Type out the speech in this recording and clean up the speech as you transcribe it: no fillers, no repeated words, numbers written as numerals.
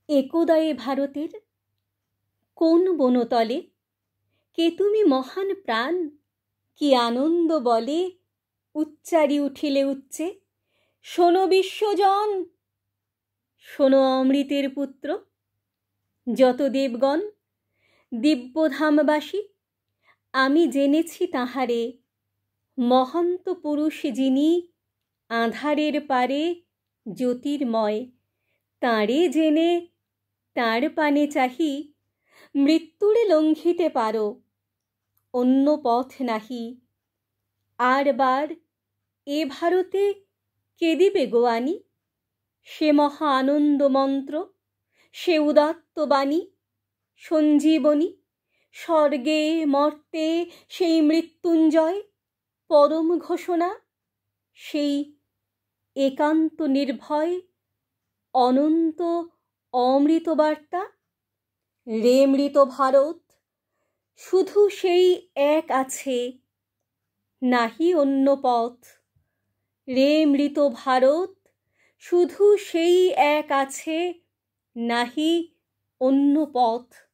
একদা এ ভারতের কোন বনতলে কে তুমি মহান প্রাণ, কি আনন্দ বলে উচ্চারি উঠিলে উচ্চে, শোনো বিশ্বজন, শোনো অমৃতের পুত্র। যত দেবগণ দিব্যধামবাসী, আমি জেনেছি তাঁহারে, মহন্ত পুরুষ যিনি, আঁধারের পারে জ্যোতির্ময়। তাঁরে জেনে তাঁর পানে চাহি, মৃত্যুরে লঙ্ঘিতে পারো, অন্য পথ নাহি। আর বার এ ভারতে কে দিবে গো আনি, সে মহা আনন্দ মন্ত্র, সে উদাত্ত বাণী, সঞ্জীবনী, স্বর্গে মর্তে সেই মৃত্যুঞ্জয় পরম ঘোষণা, সেই একান্ত নির্ভয় অনন্ত অমৃত বার্তা। রে মৃত ভারত, শুধু সেই এক আছে, নাহি অন্য পথ। রে মৃত ভারত, শুধু সেই এক আছে, নাহি অন্য পথ।